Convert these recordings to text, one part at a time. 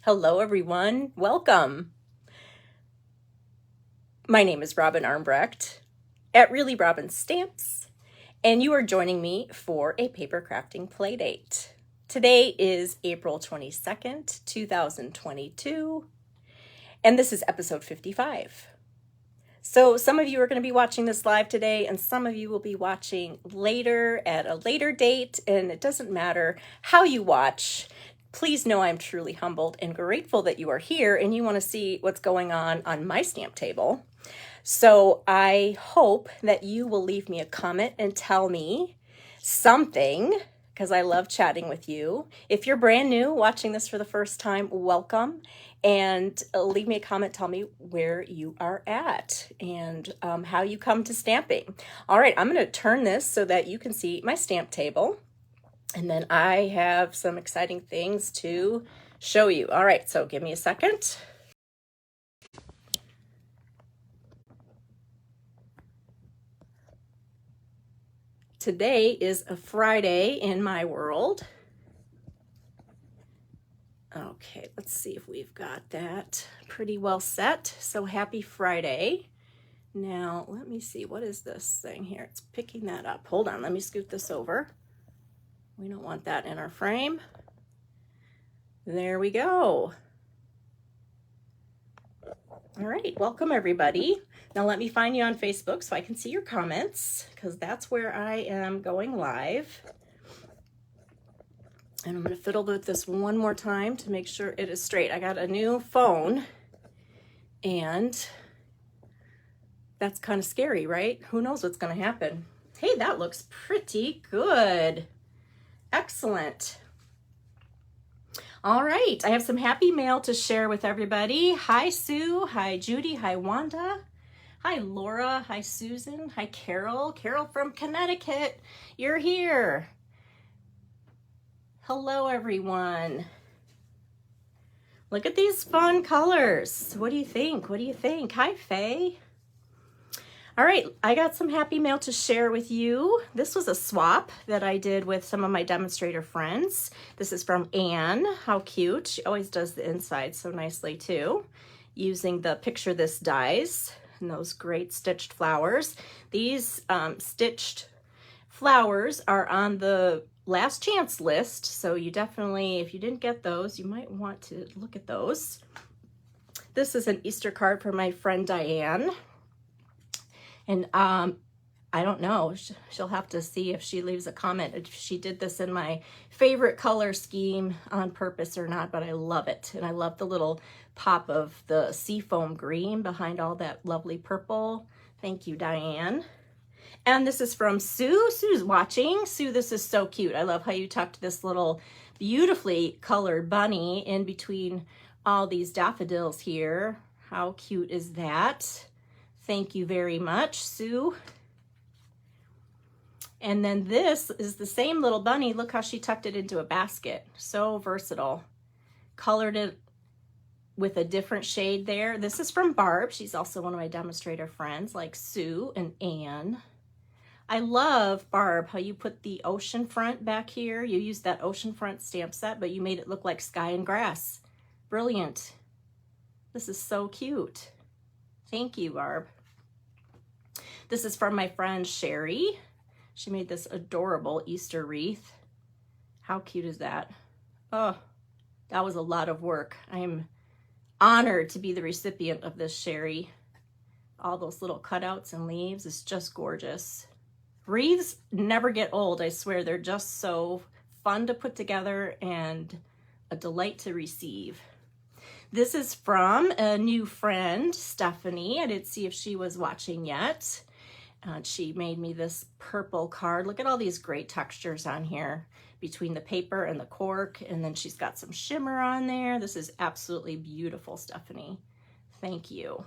Hello, everyone. Welcome. My name is Robin Armbrecht at Really Robin Stamps, and you are joining me for a Papercrafting Playdate. Today is April 22nd, 2022, and this is episode 55. So some of you are going to be watching this live today, and some of you will be watching later at a later date, and it doesn't matter how you watch. Please know I'm truly humbled and grateful that you are here and you want to see what's going on my stamp table. So I hope that you will leave me a comment and tell me something, because I love chatting with you. If you're brand new watching this for the first time, welcome. And leave me a comment, tell me where you are at and how you come to stamping. All right, I'm going to turn this so that you can see my stamp table. And then I have some exciting things to show you. All right, so give me a second. Today is a Friday in my world. Okay, let's see if we've got that pretty well set. So happy Friday. Now, let me see, what is this thing here? It's picking that up. Hold on, let me scoot this over. We don't want that in our frame. There we go. All right, welcome everybody. Now let me find you on Facebook so I can see your comments, because that's where I am going live. And I'm going to fiddle with this one more time to make sure it is straight. I got a new phone, and that's kind of scary, right? Who knows what's going to happen? Hey, that looks pretty good. Excellent. All right, I have some happy mail to share with everybody. Hi, Sue. Hi, Judy. Hi, Wanda. Hi, Laura. Hi, Susan. Hi, Carol. Carol from Connecticut. You're here. Hello, everyone. Look at these fun colors. What do you think? What do you think? Hi, Faye. All right, I got some happy mail to share with you. This was a swap that I did with some of my demonstrator friends. This is from Anne. How cute. She always does the inside so nicely too, using the Picture This dies and those great stitched flowers. These stitched flowers are on the last chance list, so you definitely, if you didn't get those, you might want to look at those. This is an Easter card for my friend Diane. And I don't know, she'll have to see if she leaves a comment if she did this in my favorite color scheme on purpose or not, but I love it. And I love the little pop of the seafoam green behind all that lovely purple. Thank you, Diane. And this is from Sue. Sue's watching. Sue, this is so cute. I love how you tucked this little beautifully colored bunny in between all these daffodils here. How cute is that? Thank you very much, Sue. And then this is the same little bunny. Look how she tucked it into a basket. So versatile. Colored it with a different shade there. This is from Barb. She's also one of my demonstrator friends, like Sue and Anne. I love, Barb, how you put the ocean front back here. You used that ocean front stamp set, but you made it look like sky and grass. Brilliant. This is so cute. Thank you, Barb. This is from my friend Sherry. She made this adorable Easter wreath. How cute is that? Oh, that was a lot of work. I am honored to be the recipient of this, Sherry. All those little cutouts and leaves is just gorgeous. Wreaths never get old, I swear. They're just so fun to put together and a delight to receive. This is from a new friend, Stephanie. I didn't see if she was watching yet. She made me this purple card. Look at all these great textures on here between the paper and the cork. And then she's got some shimmer on there. This is absolutely beautiful, Stephanie. Thank you.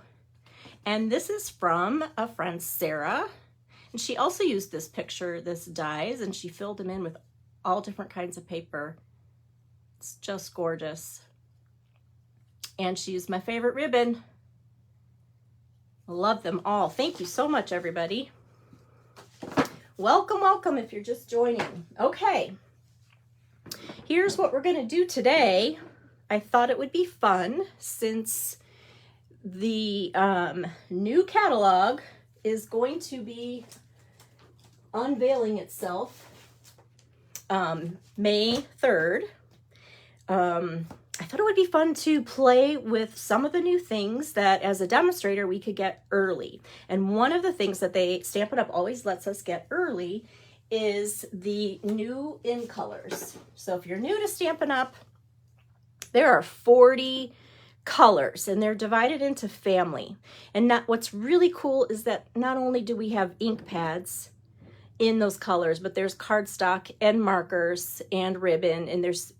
And this is from a friend, Sarah. And she also used this picture, this dies, and she filled them in with all different kinds of paper. It's just gorgeous. And she used my favorite ribbon. Love them all. Thank you so much, everybody. Welcome, welcome if you're just joining. Okay, here's what we're going to do today. I thought it would be fun, since the new catalog is going to be unveiling itself May 3rd. I thought it would be fun to play with some of the new things that as a demonstrator we could get early. And one of the things that Stampin' Up! Always lets us get early is the new in colors. So if you're new to Stampin' Up!, there are 40 colors and they're divided into family. And what's really cool is that not only do we have ink pads in those colors, but there's cardstock and markers and ribbon, and there's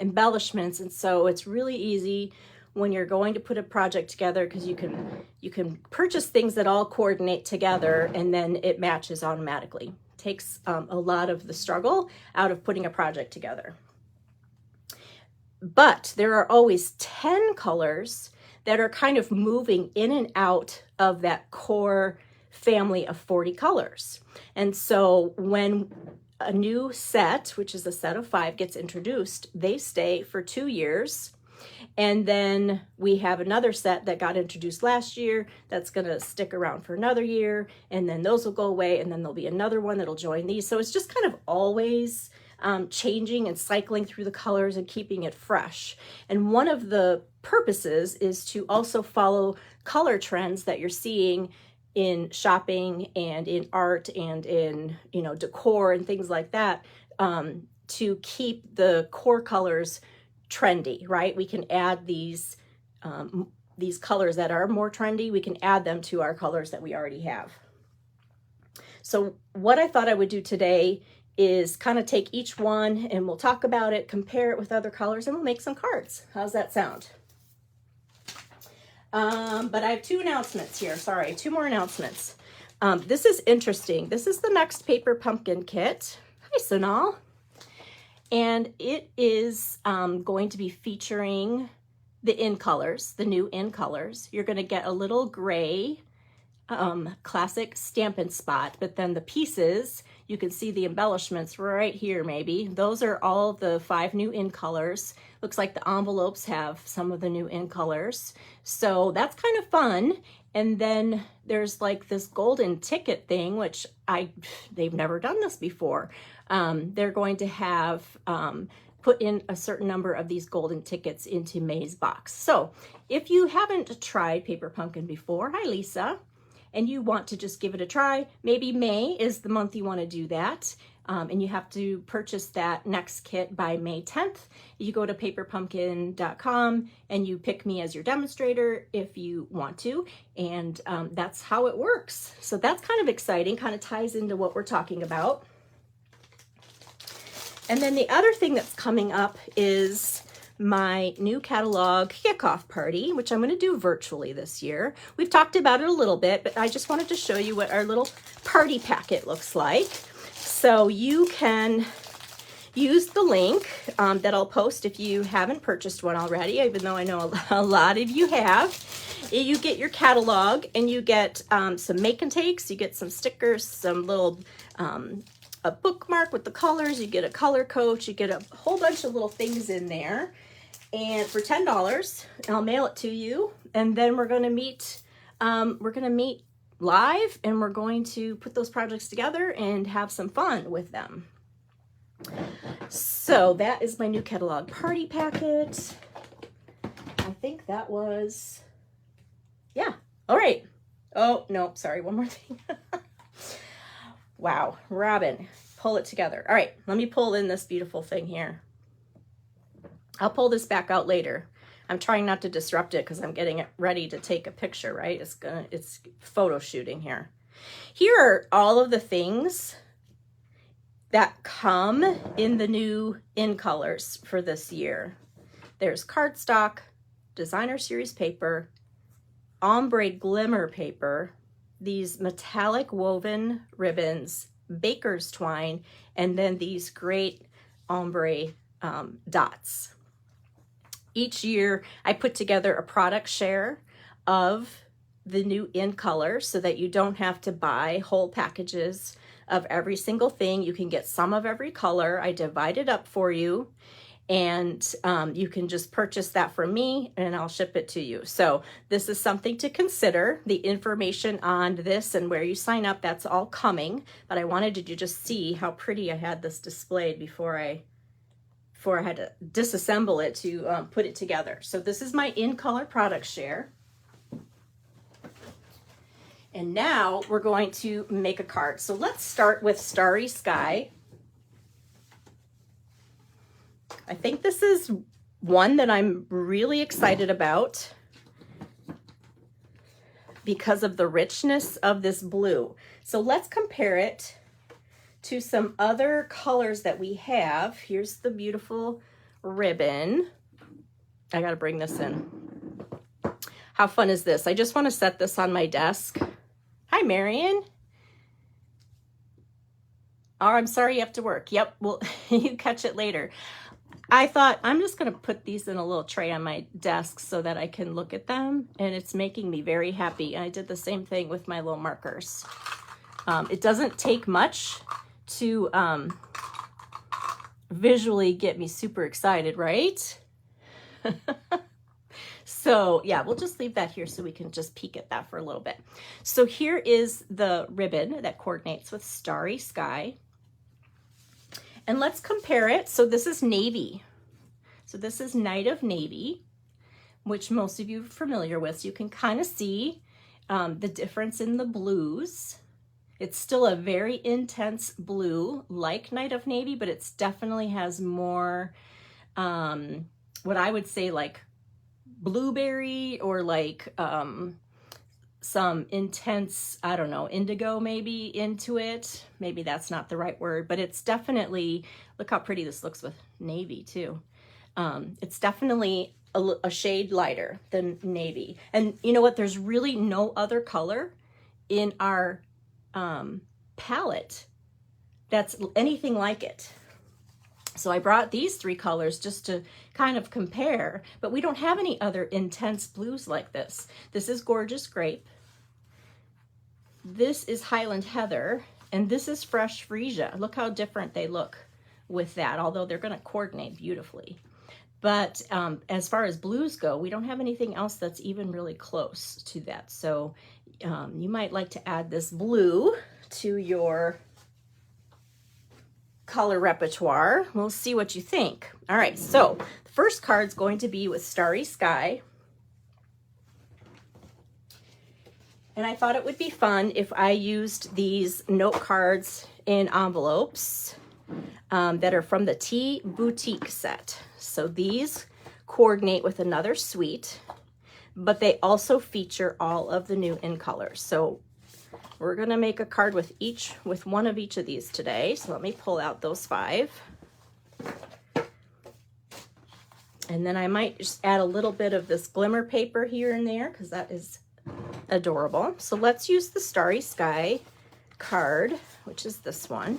embellishments. And so it's really easy when you're going to put a project together, because you can purchase things that all coordinate together and then it matches automatically. Takes a lot of the struggle out of putting a project together. But there are always 10 colors that are kind of moving in and out of that core family of 40 colors. And so when a new set, which is a set of 5, gets introduced, they stay for 2 years. And then we have another set that got introduced last year that's going to stick around for another year. And then those will go away. And then there'll be another one that'll join these. So it's just kind of always changing and cycling through the colors and keeping it fresh. And one of the purposes is to also follow color trends that you're seeing in shopping and in art and in, decor and things like that, to keep the core colors trendy, right? We can add these colors that are more trendy. We can add them to our colors that we already have. So what I thought I would do today is kind of take each one and we'll talk about it, compare it with other colors, and we'll make some cards. How's that sound? But I have 2 announcements here. Sorry, 2 more announcements. This is interesting. This is the next Paper Pumpkin kit. Hi, Sonal. And it is going to be featuring the in colors, the new in colors. You're going to get a little gray classic Stampin' Spot, but then the pieces, you can see the embellishments right here maybe. Those are all the 5 new in colors. Looks like the envelopes have some of the new in colors. So that's kind of fun. And then there's like this golden ticket thing, which they've never done this before. They're going to have put in a certain number of these golden tickets into May's box. So if you haven't tried Paper Pumpkin before, hi Lisa, and you want to just give it a try, maybe May is the month you want to do that. And you have to purchase that next kit by May 10th. You go to paperpumpkin.com and you pick me as your demonstrator if you want to. And that's how it works. So that's kind of exciting, kind of ties into what we're talking about. And then the other thing that's coming up is my new catalog kickoff party, which I'm going to do virtually this year. We've talked about it a little bit, but I just wanted to show you what our little party packet looks like. So you can use the link that I'll post if you haven't purchased one already, even though I know a lot of you have. You get your catalog and you get some make and takes, you get some stickers, some little a bookmark with the colors, you get a color coach, you get a whole bunch of little things in there. And for $10, I'll mail it to you. And then we're going to meet live, and we're going to put those projects together and have some fun with them. So that is my new catalog party packet. I think that was, yeah. All right. Oh, no, sorry. One more thing. Wow. Robin, pull it together. All right. Let me pull in this beautiful thing here. I'll pull this back out later. I'm trying not to disrupt it because I'm getting it ready to take a picture, right? It's photo shooting here. Here are all of the things that come in the new in colors for this year. There's cardstock, designer series paper, ombre glimmer paper, these metallic woven ribbons, baker's twine, and then these great ombre dots. Each year I put together a product share of the new in color so that you don't have to buy whole packages of every single thing. You can get some of every color. I divide it up for you. and you can just purchase that from me and I'll ship it to you. So this is something to consider. The information on this and where you sign up, that's all coming, but I wanted you to just see how pretty I had this displayed before I had to disassemble it to put it together. So this is my in color product share. And now we're going to make a card. So let's start with Starry Sky. I think this is one that I'm really excited about because of the richness of this blue. So let's compare it to some other colors that we have. Here's the beautiful ribbon. I gotta bring this in. How fun is this? I just want to set this on my desk. Hi, Marion. Oh, I'm sorry you have to work. Yep, well, you catch it later. I thought I'm just going to put these in a little tray on my desk so that I can look at them, and it's making me very happy. I did the same thing with my little markers. It doesn't take much to visually get me super excited, right? So yeah, we'll just leave that here so we can just peek at that for a little bit. So here is the ribbon that coordinates with Starry Sky. And let's compare it. So this is navy. So this is Night of Navy, which most of you are familiar with. So you can kind of see the difference in the blues. It's still a very intense blue like Night of Navy, but it's definitely has more, what I would say like blueberry or like some intense, I don't know, indigo maybe into it. Maybe that's not the right word, but it's definitely, look how pretty this looks with navy too. It's definitely a shade lighter than navy. And you know what? There's really no other color in our palette that's anything like it. So I brought these three colors just to kind of compare, but we don't have any other intense blues like this. This is Gorgeous Grape. This is Highland Heather, and this is Fresh Freesia. Look how different they look with that, although they're gonna coordinate beautifully. But as far as blues go, we don't have anything else that's even really close to that. So you might like to add this blue to your color repertoire. We'll see what you think. All right, so the first card's going to be with Starry Sky. And I thought it would be fun if I used these note cards in envelopes that are from the Tea Boutique set. So these coordinate with another suite, but they also feature all of the new in colors. So we're gonna make a card with one of each of these today. So let me pull out those 5. And then I might just add a little bit of this glimmer paper here and there because that is adorable. So let's use the Starry Sky card, which is this one.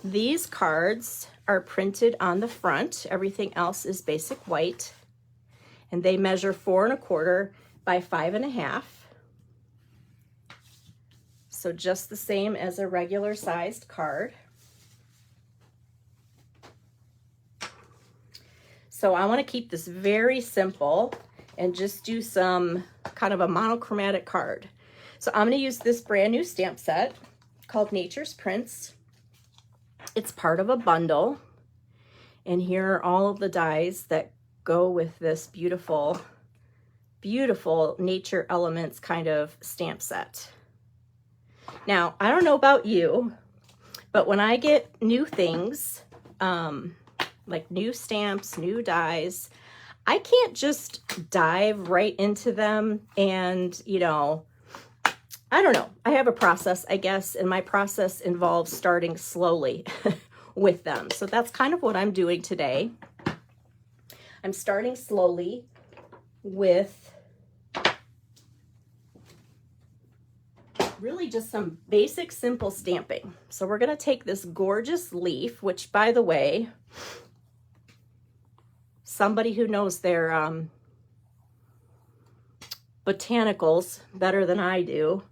These cards are printed on the front. Everything else is basic white. And they measure 4 1/4 by 5 1/2. So just the same as a regular sized card. So I want to keep this very simple and just do some kind of a monochromatic card. So I'm going to use this brand new stamp set called Nature's Prints. It's part of a bundle. And here are all of the dies that go with this beautiful, beautiful nature elements kind of stamp set. Now, I don't know about you, but when I get new things, like new stamps, new dies, I can't just dive right into them and, you know, I don't know. I have a process, I guess, and my process involves starting slowly with them. So that's kind of what I'm doing today. I'm starting slowly with really just some basic, simple stamping. So we're going to take this gorgeous leaf, which, by the way, somebody who knows their botanicals better than I do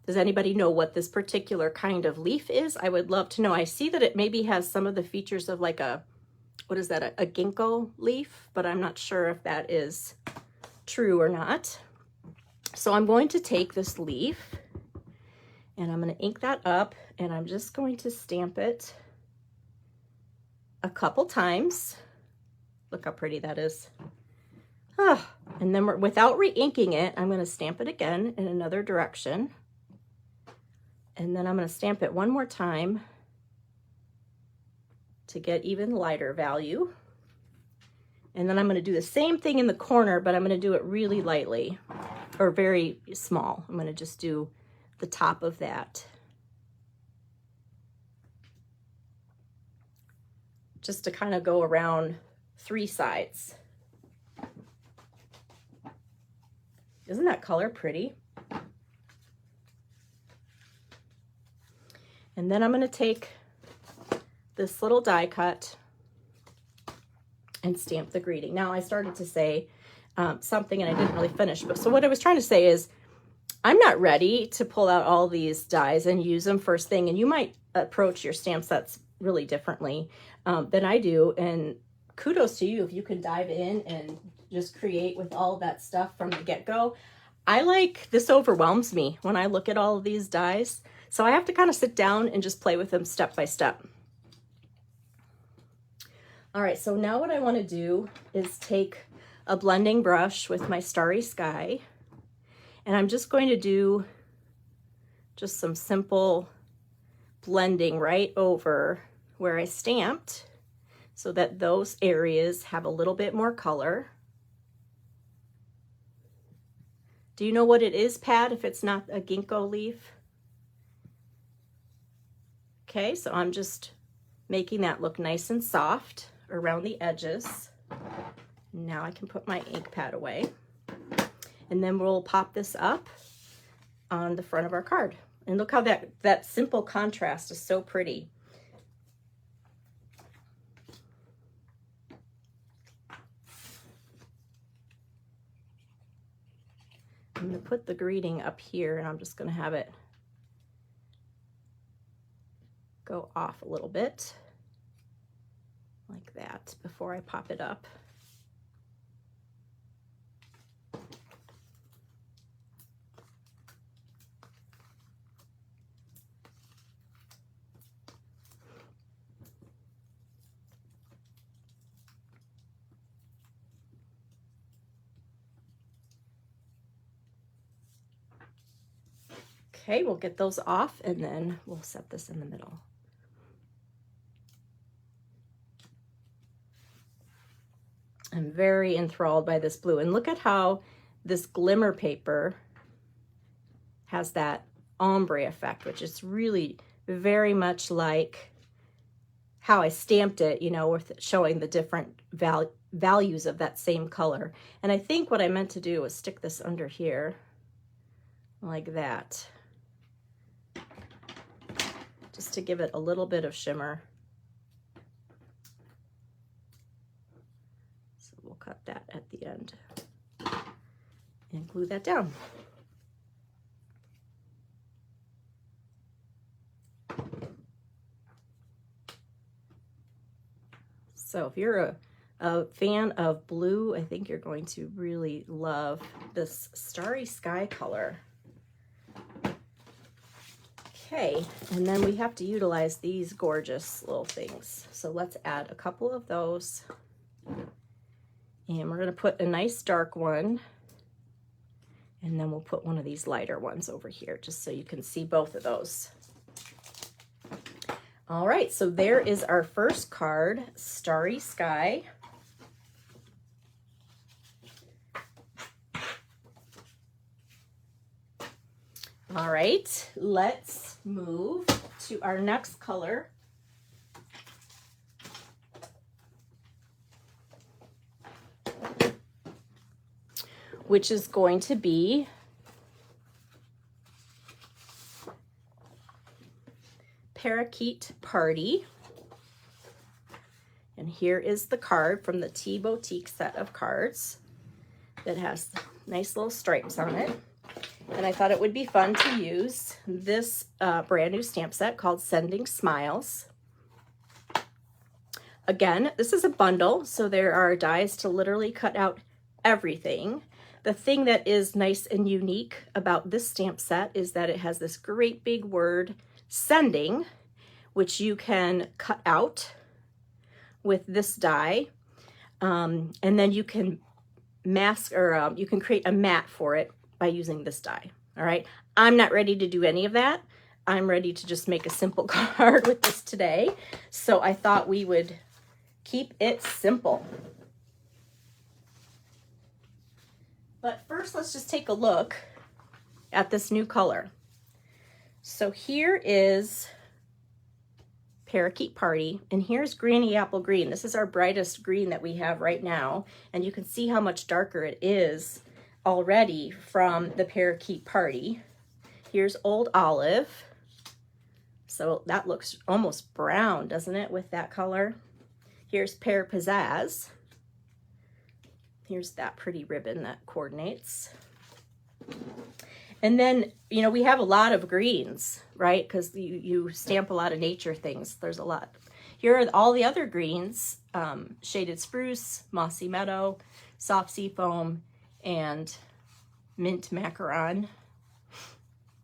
Does anybody know what this particular kind of leaf is? I would love to know. I see that it maybe has some of the features of like a, what is that, a ginkgo leaf, but I'm not sure if that is true or not. So I'm going to take this leaf and I'm going to ink that up, and I'm just going to stamp it a couple times. Look how pretty that is. Oh, and then without re-inking it, I'm going to stamp it again in another direction. And then I'm going to stamp it one more time to get even lighter value. And then I'm going to do the same thing in the corner, but I'm going to do it really lightly, or very small. I'm going to just do the top of that. Just to kind of go around 3 sides. Isn't that color pretty? And then I'm going to take this little die cut and stamp the greeting. Now I started to say something and I didn't really finish, but so what I was trying to say is I'm not ready to pull out all these dies and use them first thing, and you might approach your stamp sets really differently than I do, and kudos to you if you can dive in and just create with all that stuff from the get-go. This overwhelms me when I look at all of these dies. So I have to kind of sit down and just play with them step by step. All right, so now what I want to do is take a blending brush with my Starry Sky, and I'm just going to do just some simple blending right over where I stamped so that those areas have a little bit more color. Do you know what it is, Pat, if it's not a ginkgo leaf? Okay, so I'm just making that look nice and soft around the edges. Now I can put my ink pad away. And then we'll pop this up on the front of our card. And look how that simple contrast is so pretty. I'm going to put the greeting up here, and I'm just going to have it go off a little bit like that before I pop it up. Okay, we'll get those off and then we'll set this in the middle. I'm very enthralled by this blue, and look at how this glimmer paper has that ombre effect, which is really very much like how I stamped it, you know, with showing the different values of that same color. And I think what I meant to do was stick this under here like that, just to give it a little bit of shimmer. So we'll cut that at the end and glue that down. So if you're a fan of blue, I think you're going to really love this Starry Sky color. Okay, and then we have to utilize these gorgeous little things. So let's add a couple of those. And we're going to put a nice dark one. And then we'll put one of these lighter ones over here, just so you can see both of those. All right, so there is our first card, Starry Sky. All right, let's move to our next color. Which is going to be Parakeet Party. And here is the card from the Tea Boutique set of cards that has nice little stripes on it. And I thought it would be fun to use this brand new stamp set called Sending Smiles. Again, this is a bundle, so there are dies to literally cut out everything. The thing that is nice and unique about this stamp set is that it has this great big word, sending, which you can cut out with this die. And then you can mask, or you can create a mat for it by using this die. All right, I'm not ready to do any of that. I'm ready to just make a simple card with this today. So I thought we would keep it simple. But first, let's just take a look at this new color. So here is Parakeet Party, and here's Granny Apple Green. This is our brightest green that we have right now, and you can see how much darker it is already from the Parakeet Party. Here's Old Olive. So that looks almost brown, doesn't it, with that color? Here's Pear Pizzazz. Here's that pretty ribbon that coordinates. And then, you know, we have a lot of greens, right? Because you stamp a lot of nature things. There's a lot. Here are all the other greens: Shaded Spruce, Mossy Meadow, Soft Seafoam, and Mint Macaron.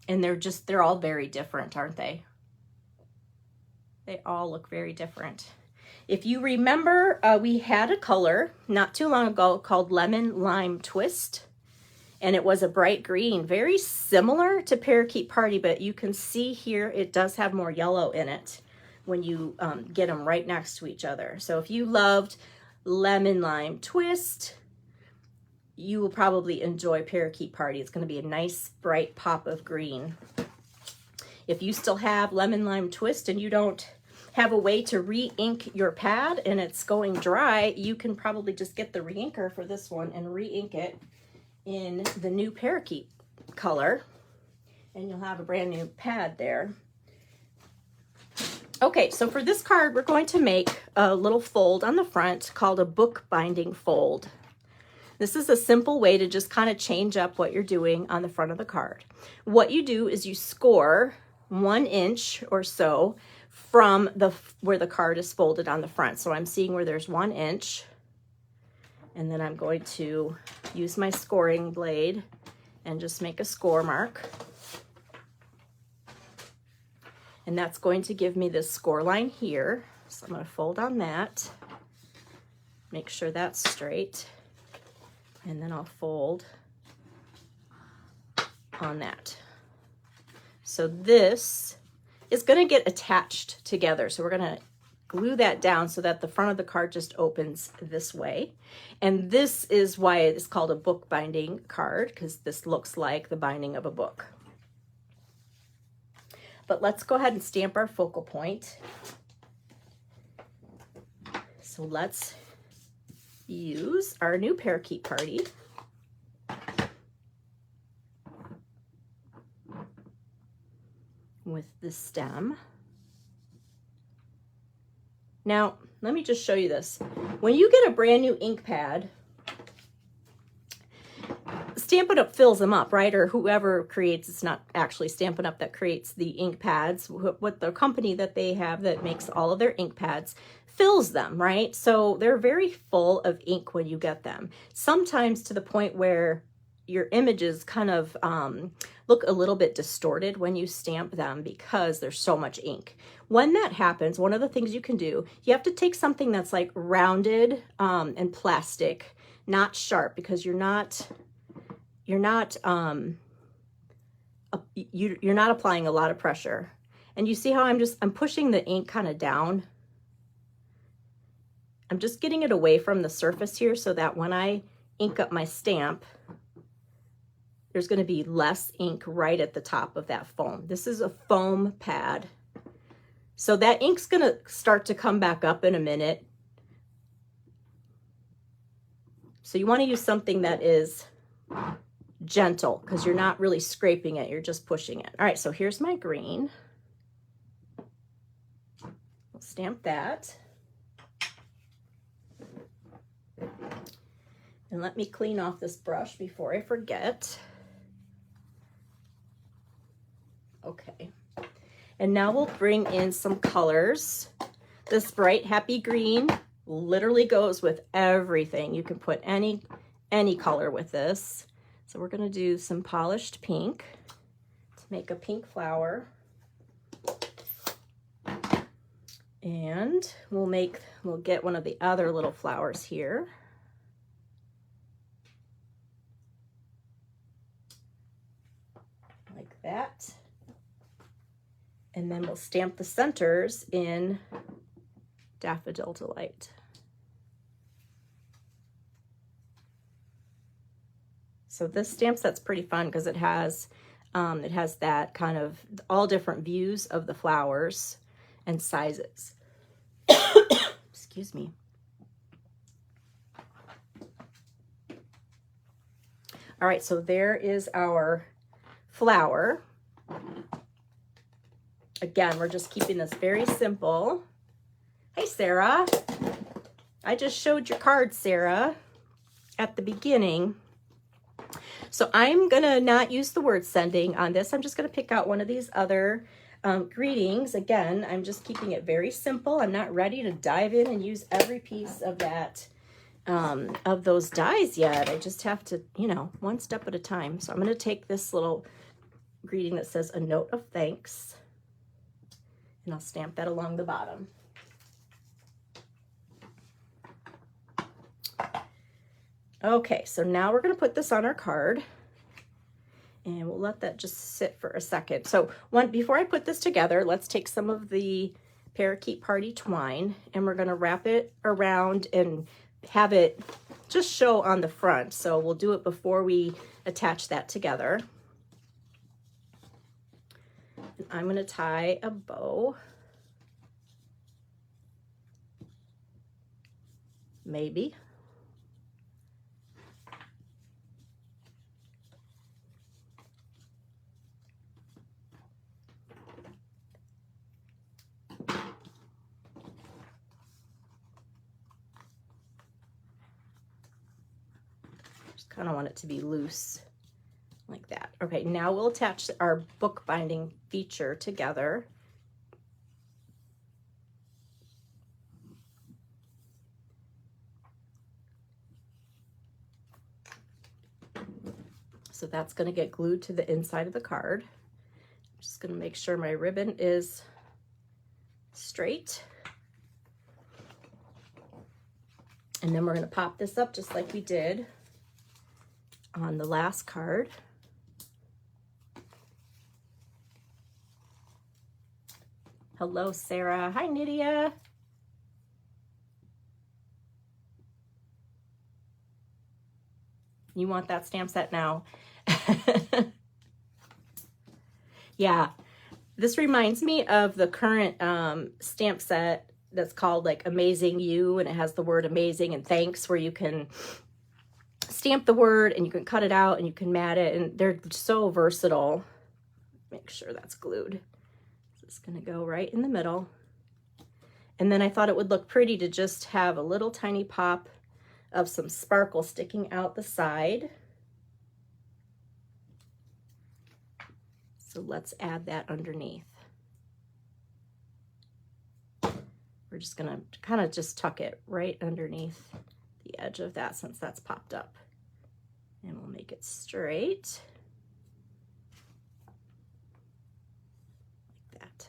And they're all very different, aren't they? They all look very different. If you remember, we had a color not too long ago called Lemon Lime Twist. And it was a bright green, very similar to Parakeet Party, but you can see here it does have more yellow in it when you get them right next to each other. So if you loved Lemon Lime Twist, you will probably enjoy Parakeet Party. It's going to be a nice bright pop of green. If you still have Lemon Lime Twist and you don't have a way to re-ink your pad and it's going dry, you can probably just get the re-inker for this one and re-ink it in the new Parakeet color, and you'll have a brand new pad there. Okay, so for this card, we're going to make a little fold on the front called a book binding fold. This is a simple way to just kind of change up what you're doing on the front of the card. What you do is you score 1 inch or so from where the card is folded on the front. So I'm seeing where there's 1 inch. And then I'm going to use my scoring blade and just make a score mark. And that's going to give me this score line here. So I'm going to fold on that, make sure that's straight, and then I'll fold on that. So this is going to get attached together. So we're going to glue that down so that the front of the card just opens this way. And this is why it's called a book binding card, because this looks like the binding of a book. But let's go ahead and stamp our focal point. So let's use our new Parakeet Party. With the stem. Now, let me just show you this. When you get a brand new ink pad, Stampin' Up fills them up, right? Or whoever creates, it's not actually Stampin' Up that creates the ink pads. What the company that they have that makes all of their ink pads fills them, right? So they're very full of ink when you get them. Sometimes to the point where your images kind of look a little bit distorted when you stamp them because there's so much ink. When that happens, one of the things you can do, you have to take something that's like rounded and plastic, not sharp, because you're not applying a lot of pressure. And you see how I'm pushing the ink kind of down. I'm just getting it away from the surface here so that when I ink up my stamp, there's going to be less ink right at the top of that foam. This is a foam pad. So that ink's going to start to come back up in a minute. So you want to use something that is gentle because you're not really scraping it, you're just pushing it. All right, so here's my green. We'll stamp that. And let me clean off this brush before I forget. And now we'll bring in some colors. This bright happy green literally goes with everything. You can put any color with this. So we're going to do some polished pink to make a pink flower. And we'll get one of the other little flowers here. Like that. And then we'll stamp the centers in Daffodil Delight. So this stamp set's pretty fun because it has that kind of all different views of the flowers and sizes. Excuse me. All right, so there is our flower. Again, we're just keeping this very simple. Hey, Sarah. I just showed your card, Sarah, at the beginning. So I'm going to not use the word sending on this. I'm just going to pick out one of these other greetings. Again, I'm just keeping it very simple. I'm not ready to dive in and use every piece of that, of those dies yet. I just have to, you know, one step at a time. So I'm going to take this little greeting that says a note of thanks, and I'll stamp that along the bottom. Okay, so now we're going to put this on our card, and we'll let that just sit for a second. So before I put this together, let's take some of the Parakeet Party twine, and we're going to wrap it around and have it just show on the front. So we'll do it before we attach that together. And I'm going to tie a bow. Maybe. Just kind of want it to be loose like that. Okay, now we'll attach our bookbinding feature together. So that's going to get glued to the inside of the card. I'm just going to make sure my ribbon is straight. And then we're going to pop this up just like we did on the last card. Hello, Sarah. Hi, Nydia. You want that stamp set now? Yeah, this reminds me of the current stamp set that's called like Amazing You, and it has the word amazing and thanks, where you can stamp the word and you can cut it out and you can mat it, and they're so versatile. Make sure that's glued. This is going to go right in the middle. And then I thought it would look pretty to just have a little tiny pop of some sparkle sticking out the side. So let's add that underneath. We're just gonna kind of just tuck it right underneath the edge of that since that's popped up. And we'll make it straight. Like that.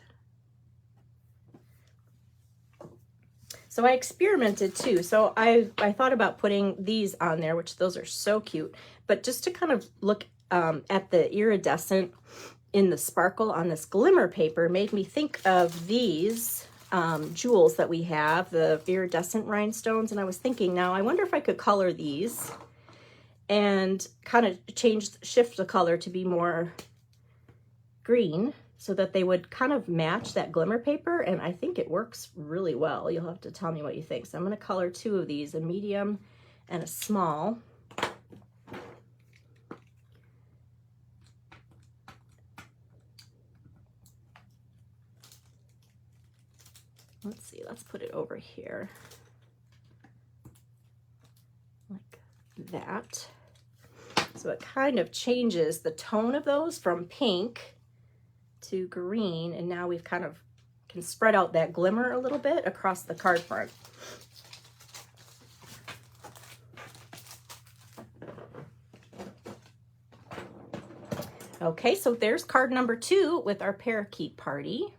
So I experimented too. So I thought about putting these on there, which those are so cute, but just to kind of look at the iridescent in the sparkle on this glimmer paper made me think of these jewels that we have, the iridescent rhinestones. And I was thinking, now I wonder if I could color these and kind of shift the color to be more green so that they would kind of match that glimmer paper. And I think it works really well. You'll have to tell me what you think. So I'm going to color two of these, a medium and a small. Let's see, let's put it over here like that. So it kind of changes the tone of those from pink to green, and now we've kind of can spread out that glimmer a little bit across the card front. Okay, so there's card number 2 with our Parakeet Party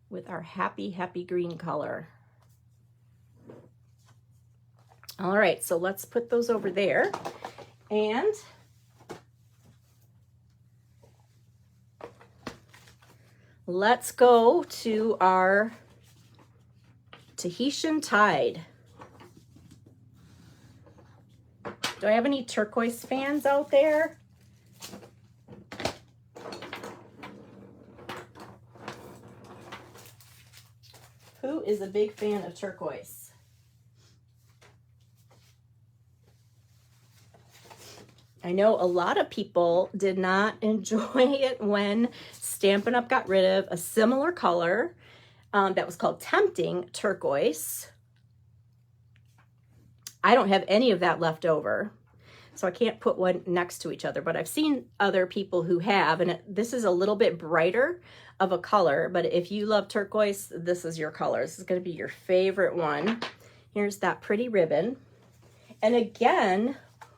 with our happy, happy green color. All right, so let's put those over there. And let's go to our Tahitian Tide. Do I have any turquoise fans out there? Who is a big fan of turquoise? I know a lot of people did not enjoy it when Stampin' Up! Got rid of a similar color that was called Tempting Turquoise. I don't have any of that left over, so I can't put one next to each other, but I've seen other people who have, and this is a little bit brighter of a color, but if you love turquoise, this is your color. This is going to be your favorite one. Here's that pretty ribbon. And again,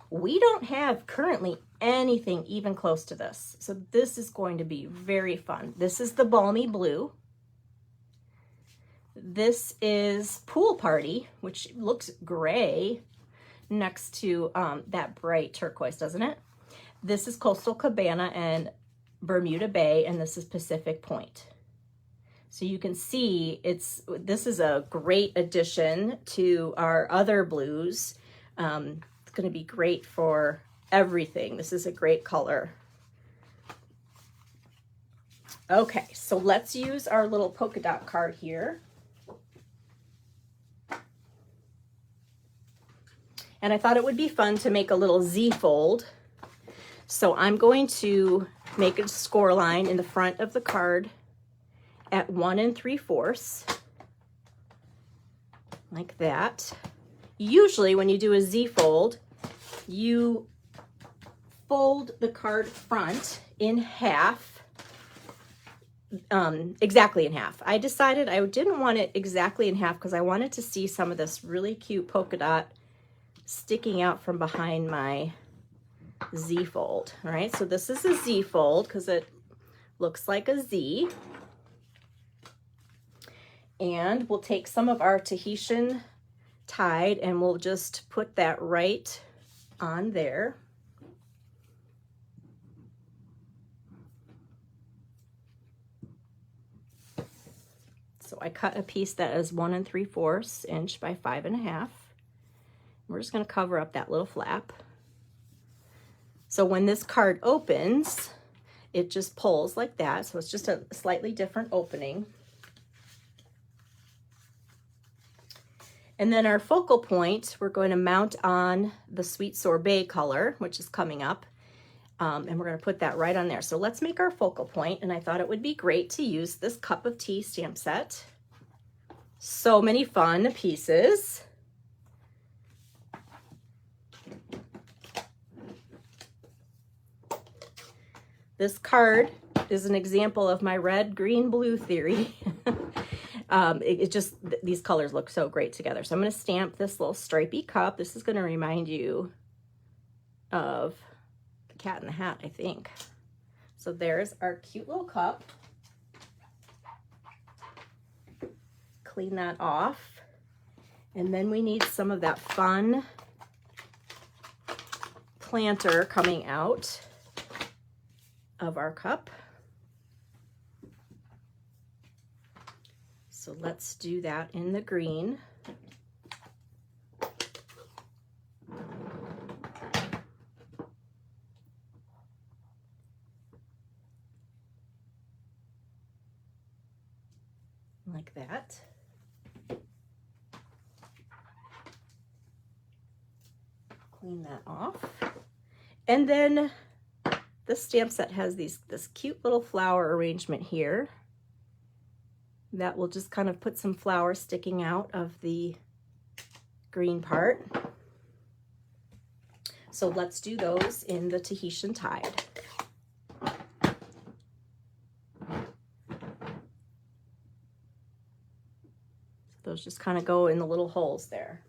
we don't have currently anything even close to this, so this is going to be very fun. This is the Balmy Blue. This is Pool Party, which looks gray next to that bright turquoise, doesn't it? This is Coastal Cabana and Bermuda Bay, and this is Pacific Point. So you can see this is a great addition to our other blues. It's going to be great for everything. This is a great color. Okay, so let's use our little polka dot card here. And I thought it would be fun to make a little Z fold. So I'm going to make a score line in the front of the card at 1 3/4, like that. Usually when you do a Z fold, you fold the card front in half, exactly in half. I decided I didn't want it exactly in half because I wanted to see some of this really cute polka dot sticking out from behind my Z fold. All right, so this is a Z fold because it looks like a Z. And we'll take some of our Tahitian Tide and we'll just put that right on there. So I cut a piece that is 1 3/4 inch by 5.5. We're just going to cover up that little flap. So when this card opens, it just pulls like that. So it's just a slightly different opening. And then our focal point, we're going to mount on the Sweet Sorbet color, which is coming up. And we're going to put that right on there. So let's make our focal point. And I thought it would be great to use this Cup of Tea stamp set. So many fun pieces. This card is an example of my red, green, blue theory. These colors look so great together. So I'm going to stamp this little stripy cup. This is going to remind you of the Cat in the Hat, I think. So there's our cute little cup. Clean that off. And then we need some of that fun planter coming out of our cup. So let's do that in the green. Like that. Clean that off. And then this stamp set has this cute little flower arrangement here that will just kind of put some flowers sticking out of the green part. So let's do those in the Tahitian Tide. just kind of go in the little holes there.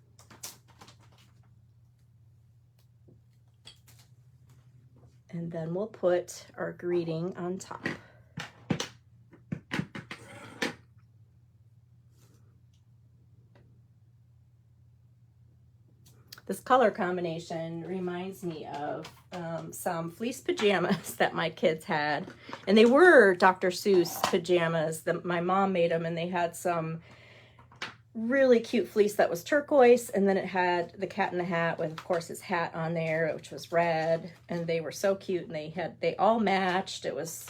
And then we'll put our greeting on top. This color combination reminds me of some fleece pajamas that my kids had. And they were Dr. Seuss pajamas. My mom made them, and they had some really cute fleece that was turquoise, and then it had the Cat in the Hat with, of course, his hat on there, which was red. And they were so cute, and they all matched. It was,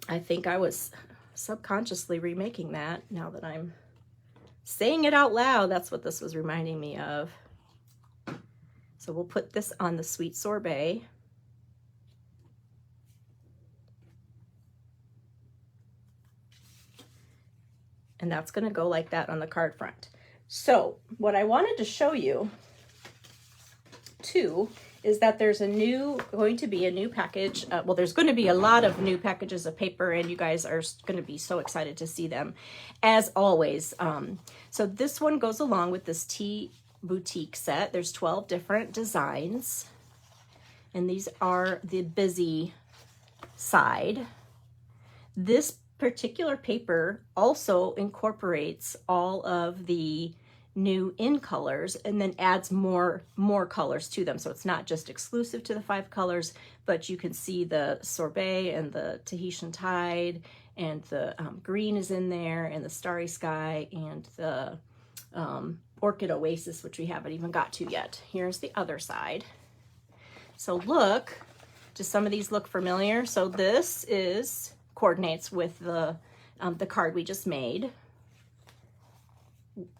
I think I was subconsciously remaking that now that I'm saying it out loud. That's what this was reminding me of. So we'll put this on the Sweet Sorbet. And that's going to go like that on the card front. So what I wanted to show you too is that there's going to be a new package. Well, there's going to be a lot of new packages of paper, and you guys are going to be so excited to see them, as always. So this one goes along with this tea boutique set. There's 12 different designs, and these are the busy side. This particular paper also incorporates all of the new in colors and then adds more colors to them. So it's not just exclusive to the 5 colors, but you can see the Sorbet and the Tahitian Tide, and the green is in there, and the Starry Sky, and the Orchid Oasis, which we haven't even got to yet. Here's the other side. So look, do some of these look familiar? So this coordinates with the card we just made.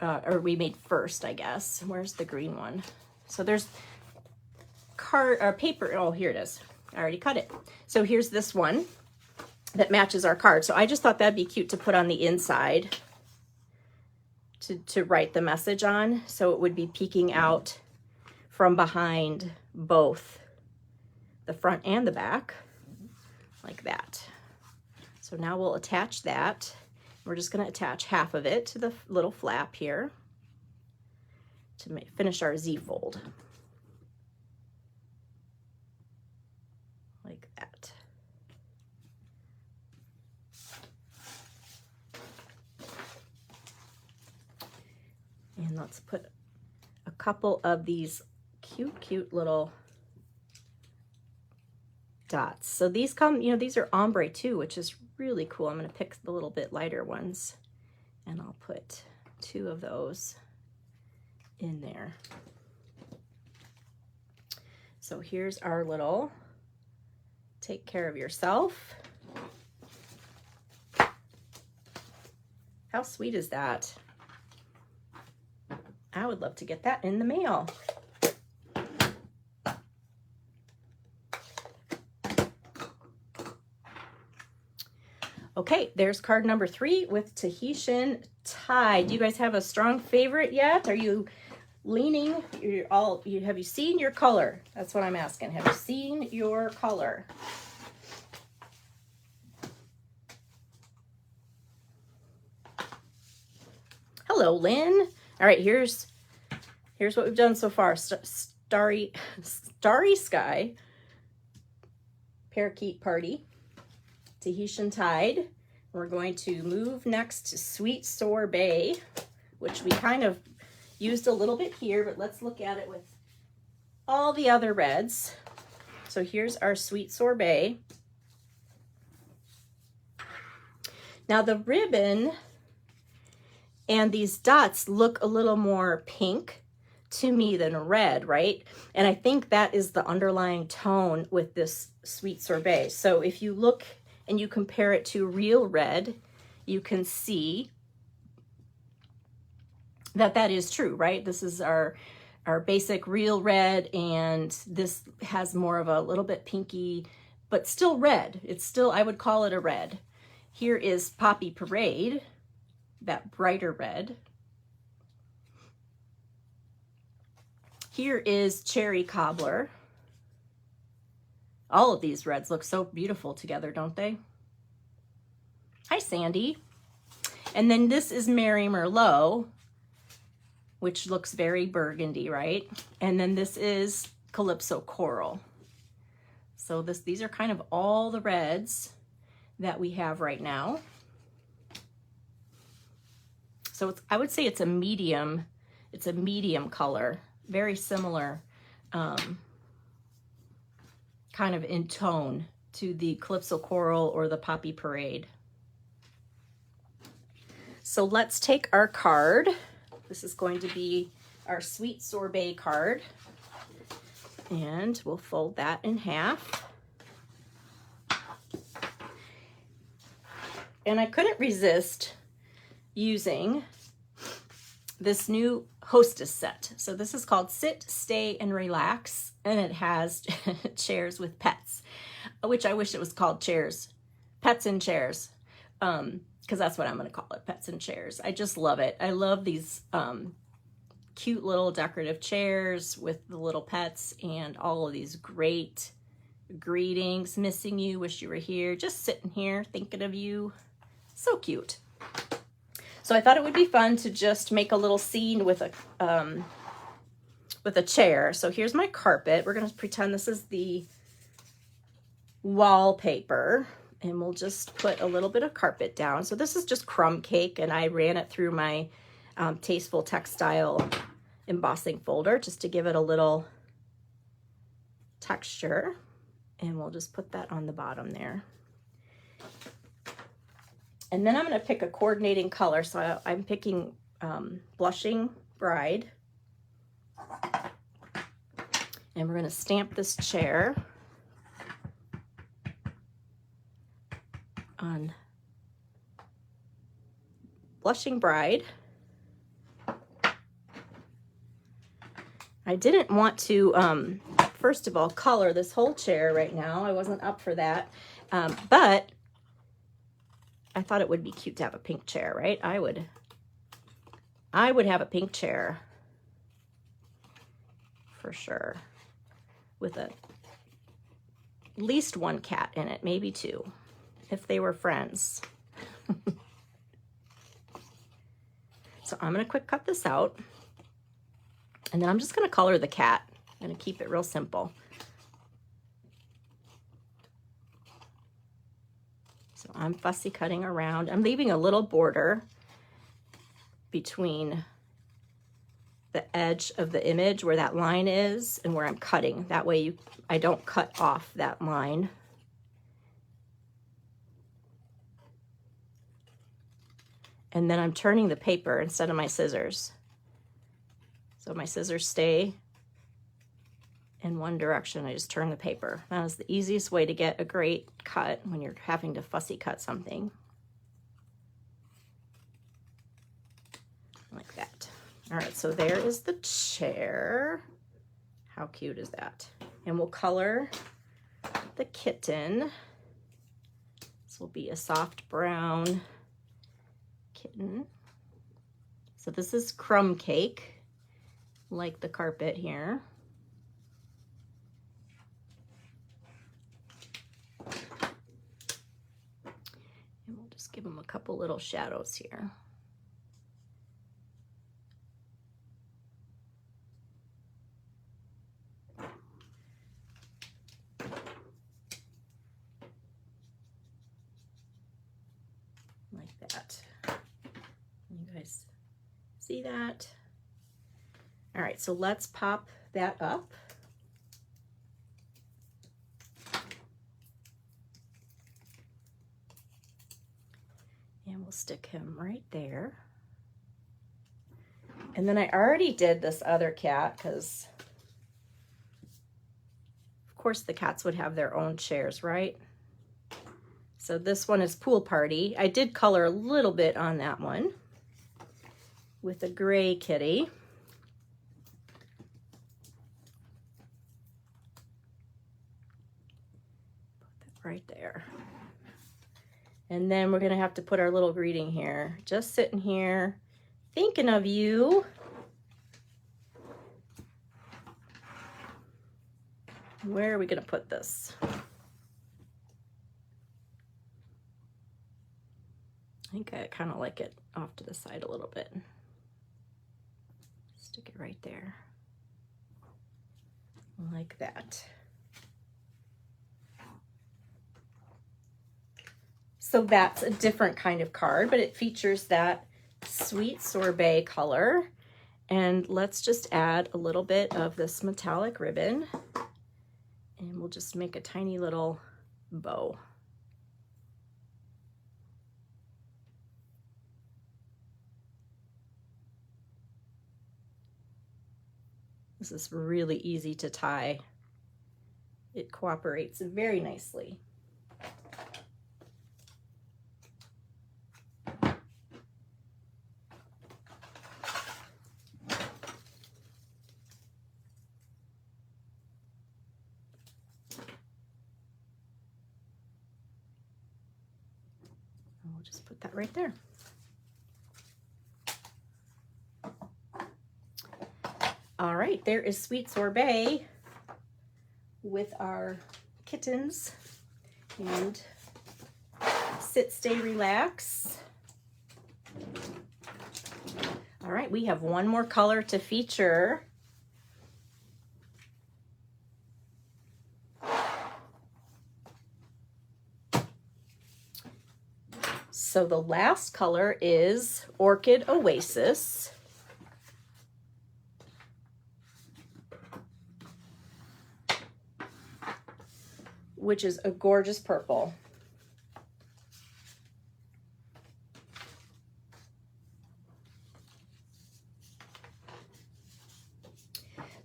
Or we made first, I guess. Where's the green one? So there's paper. Oh, here it is. I already cut it. So here's this one that matches our card. So I just thought that'd be cute to put on the inside to write the message on. So it would be peeking out from behind both the front and the back, like that. So now we'll attach that. We're just going to attach half of it to the little flap here to finish our Z fold. Like that. And let's put a couple of these cute little dots. So these come, these are ombre too, which is really cool. I'm going to pick the little bit lighter ones, and I'll put 2 of those in there. So here's our little take care of yourself. How sweet is that? I would love to get that in the mail. Okay, there's card number 3 with Tahitian Tide. Do you guys have a strong favorite yet? Are you leaning? Have you seen your color? That's what I'm asking. Have you seen your color? Hello, Lynn. All right, here's what we've done so far. Starry Sky, Parakeet Party, Tahitian Tide. We're going to move next to Sweet Sorbet, which we kind of used a little bit here, but let's look at it with all the other reds. So here's our Sweet Sorbet. Now the ribbon and these dots look a little more pink to me than red, right? And I think that is the underlying tone with this Sweet Sorbet. So if you look and you compare it to real red, you can see that that is true, right? This is our basic real red, and this has more of a little bit pinky, but still red. It's still, I would call it a red. Here is Poppy Parade, that brighter red. Here is Cherry Cobbler. All of these reds look so beautiful together, don't they? Hi, Sandy. And then this is Mary Merlot, which looks very burgundy, right? And then this is Calypso Coral. So these are kind of all the reds that we have right now. So I would say it's a medium color, very similar, kind of in tone to the Calypso Coral or the Poppy Parade. So let's take our card. This is going to be our Sweet Sorbet card. And we'll fold that in half. And I couldn't resist using this new Hostess set. So this is called Sit, Stay, and Relax. And it has chairs with pets, which I wish it was called chairs, pets and chairs. Because that's what I'm going to call it, pets and chairs. I just love it. I love these cute little decorative chairs with the little pets and all of these great greetings. Missing you, wish you were here, just sitting here thinking of you. So cute. So I thought it would be fun to just make a little scene with a chair. So here's my carpet. We're going to pretend this is the wallpaper. And we'll just put a little bit of carpet down. So this is just crumb cake, and I ran it through my Tasteful Textile embossing folder just to give it a little texture. And we'll just put that on the bottom there. And then I'm going to pick a coordinating color. So I'm picking Blushing Bride. And we're going to stamp this chair on Blushing Bride. I didn't want to, first of all, color this whole chair right now. I wasn't up for that. But I thought it would be cute to have a pink chair, right? I would have a pink chair for sure with at least one cat in it, maybe two, if they were friends. So I'm going to quick cut this out. And then I'm just going to color the cat. I'm going to keep it real simple. So I'm fussy cutting around. I'm leaving a little border between the edge of the image where that line is and where I'm cutting. That way I don't cut off that line. And then I'm turning the paper instead of my scissors. So my scissors stay in one direction. I just turn the paper. That is the easiest way to get a great cut when you're having to fussy cut something. Like that. All right, so there is the chair. How cute is that? And we'll color the kitten. This will be a soft brown kitten. So this is crumb cake, like the carpet here. And we'll just give them a couple little shadows here. Like that. You guys see that? All right, so let's pop that up. And we'll stick him right there. And then I already did this other cat because, of course, the cats would have their own chairs, right? So this one is Pool Party. I did color a little bit on that one with a gray kitty. Put that right there. And then we're gonna have to put our little greeting here. Just sitting here, thinking of you. Where are we gonna put this? I think I kind of like it off to the side a little bit. Stick it right there, like that. So that's a different kind of card, but it features that sweet sorbet color. And let's just add a little bit of this metallic ribbon, and we'll just make a tiny little bow. This is really easy to tie. It cooperates very nicely. We'll just put that right there. All right, there is Sweet Sorbet with our kittens and Sit, Stay, Relax. All right, we have one more color to feature. So the last color is Orchid Oasis. Which is a gorgeous purple.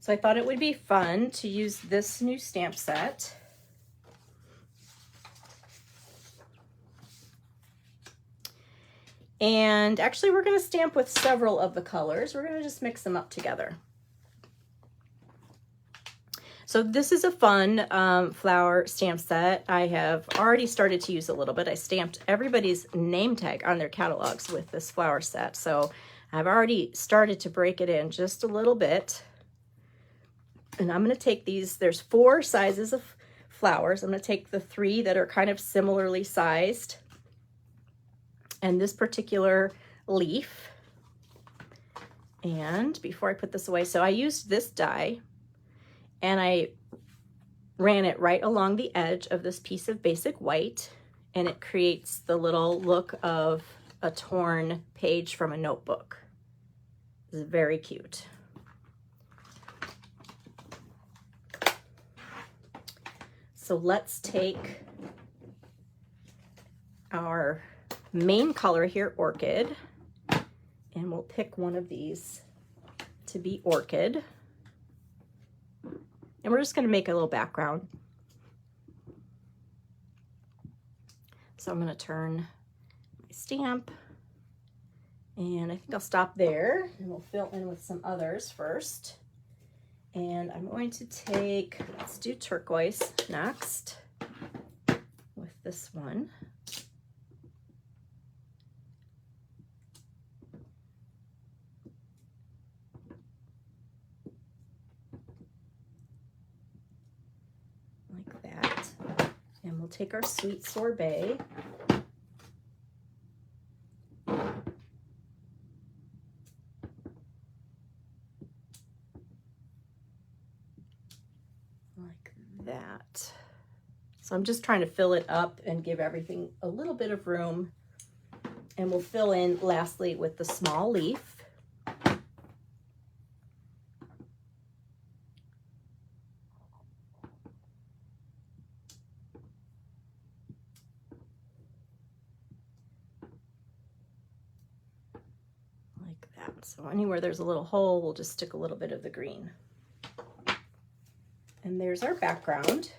So I thought it would be fun to use this new stamp set. And actually we're going to stamp with several of the colors. We're going to just mix them up together. So this is a fun flower stamp set. I have already started to use a little bit. I stamped everybody's name tag on their catalogs with this flower set. So I've already started to break it in just a little bit. And I'm going to take these, there's 4 sizes of flowers. I'm going to take the 3 that are kind of similarly sized. And this particular leaf. And before I put this away, so I used this die. And I ran it right along the edge of this piece of basic white, and it creates the little look of a torn page from a notebook. It's very cute. So let's take our main color here, Orchid, and we'll pick one of these to be Orchid. And we're just going to make a little background. So I'm going to turn my stamp, and I think I'll stop there, and we'll fill in with some others first. And I'm going to take, let's do turquoise next with this one. And we'll take our Sweet Sorbet. Like that. So I'm just trying to fill it up and give everything a little bit of room. And we'll fill in lastly with the small leaf. So anywhere there's a little hole, we'll just stick a little bit of the green. And there's our background.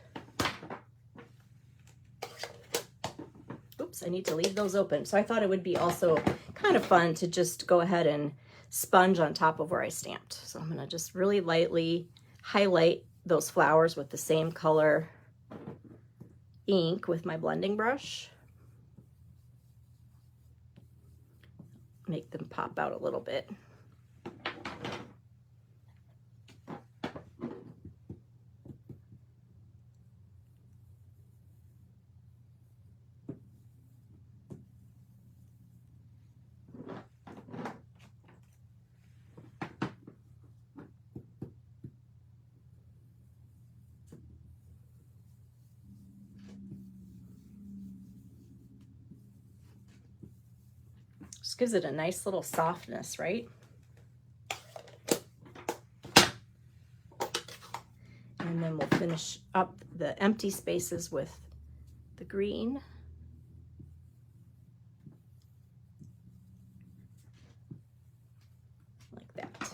Oops, I need to leave those open. So I thought it would be also kind of fun to just go ahead and sponge on top of where I stamped. So I'm gonna just really lightly highlight those flowers with the same color ink with my blending brush. Make them pop out a little bit. Just gives it a nice little softness, right? And then we'll finish up the empty spaces with the green. Like that.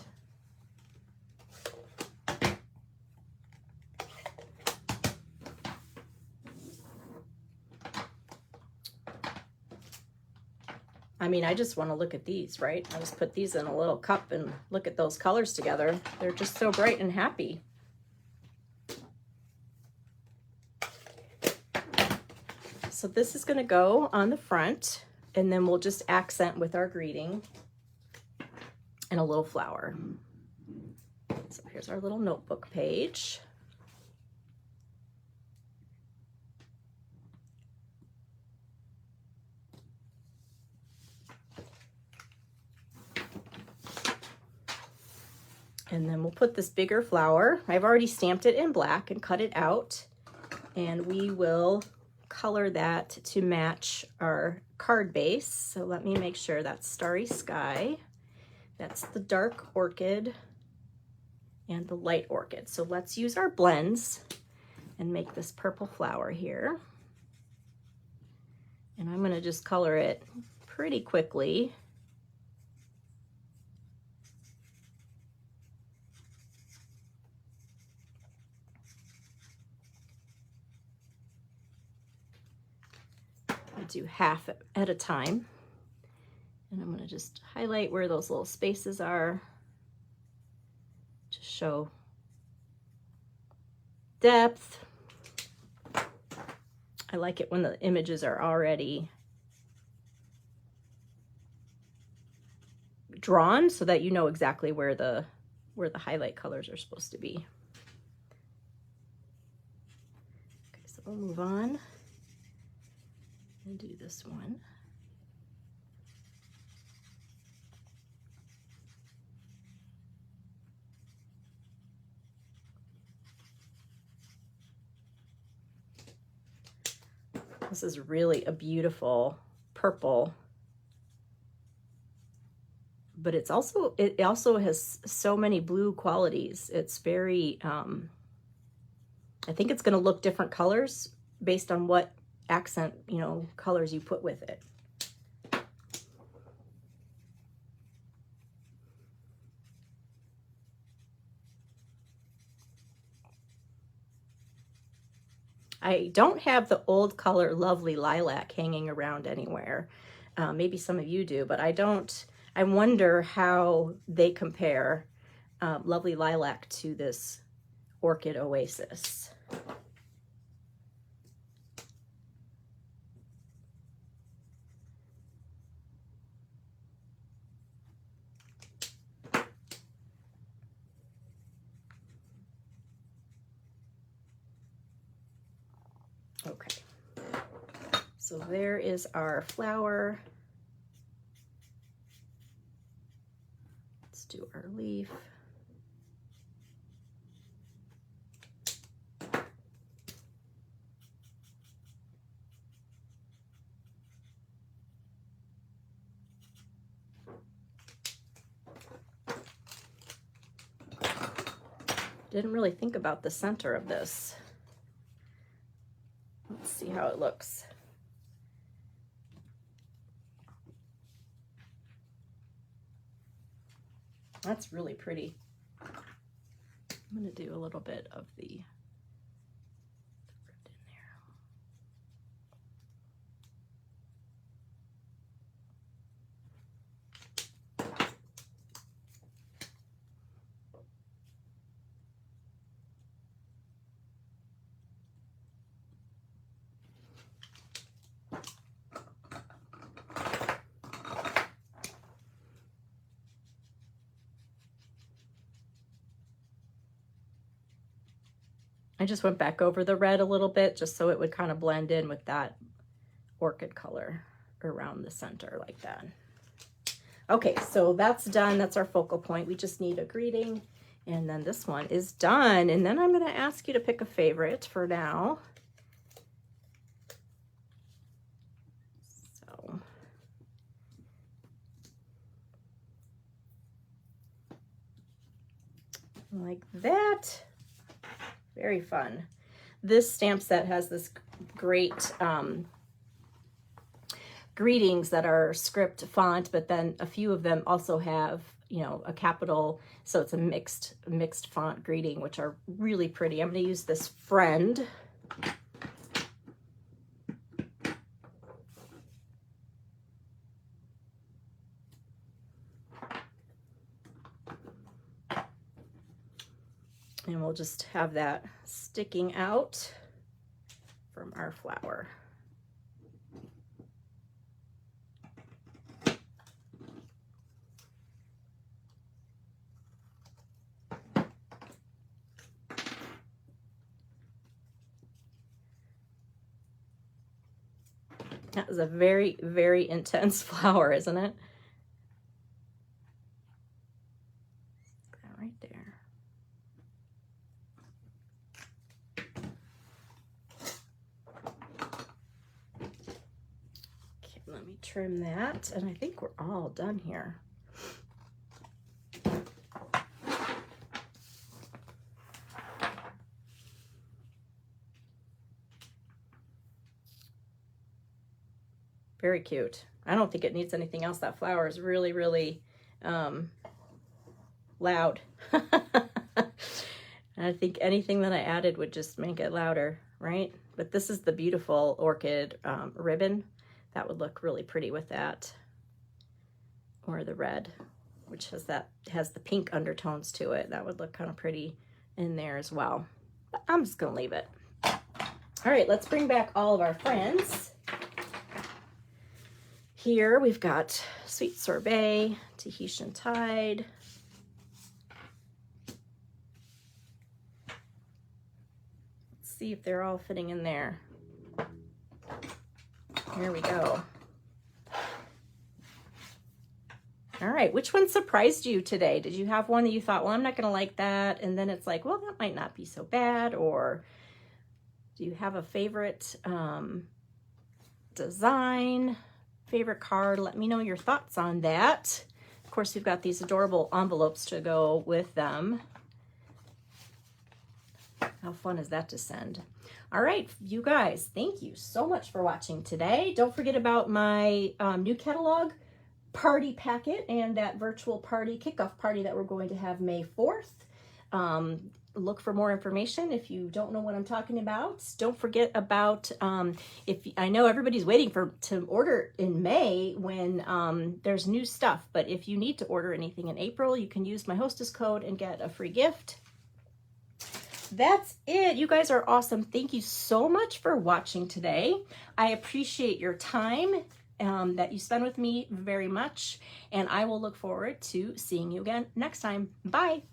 I mean, I just want to look at these, right? I just put these in a little cup and look at those colors together. They're just so bright and happy. So this is going to go on the front, and then we'll just accent with our greeting and a little flower. So here's our little notebook page. And then we'll put this bigger flower. I've already stamped it in black and cut it out, and we will color that to match our card base. So let me make sure that's Starry Sky. That's the dark orchid and the light orchid. So let's use our blends and make this purple flower here. And I'm going to just color it pretty quickly. Do half at a time, and I'm going to just highlight where those little spaces are to show depth. I like it when the images are already drawn so that you know exactly where the highlight colors are supposed to be. Okay, so we'll move on and do this one. This is really a beautiful purple, but it also has so many blue qualities. It's very, I think it's going to look different colors based on what accent, colors you put with it. I don't have the old color Lovely Lilac hanging around anywhere. Maybe some of you do, but I don't. I wonder how they compare Lovely Lilac to this Orchid Oasis. Okay, so there is our flower. Let's do our leaf. Didn't really think about the center of this. Let's see how it looks. That's really pretty. I'm going to do a little bit of the red in there. I just went back over the red a little bit just so it would kind of blend in with that orchid color around the center like that. Okay, so that's done. That's our focal point. We just need a greeting, and then this one is done. And then I'm going to ask you to pick a favorite for now. So Like that. Very fun. This stamp set has this great greetings that are script font, but then a few of them also have, you know, a capital, so it's a mixed font greeting, which are really pretty. I'm going to use this Friend. And we'll just have that sticking out from our flower. That is a very, very intense flower, isn't it? That right there. Okay, let me trim that, and I think we're all done here. Very cute. I don't think it needs anything else. That flower is really, really loud. I think anything that I added would just make it louder, right? But this is the beautiful orchid ribbon. That would look really pretty with that. Or the red, which has the pink undertones to it. That would look kind of pretty in there as well. But I'm just gonna leave it. All right, let's bring back all of our friends. Here we've got Sweet Sorbet, Tahitian Tide. Let's see if they're all fitting in there. Here we go. All right, which one surprised you today? Did you have one that you thought, well, I'm not gonna like that, and then it's like, well, that might not be so bad? Or do you have a favorite design? Favorite card? Let me know your thoughts on that. Of course, we've got these adorable envelopes to go with them. How fun is that to send? All right, you guys, thank you so much for watching today. Don't forget about my new catalog party packet and that virtual party kickoff party that we're going to have May 4th. Look for more information if you don't know what I'm talking about. Don't forget about, I know everybody's waiting to order in May when there's new stuff, but if you need to order anything in April, you can use my hostess code and get a free gift. That's it. You guys are awesome. Thank you so much for watching today. I appreciate your time that you spend with me very much, and I will look forward to seeing you again next time. Bye.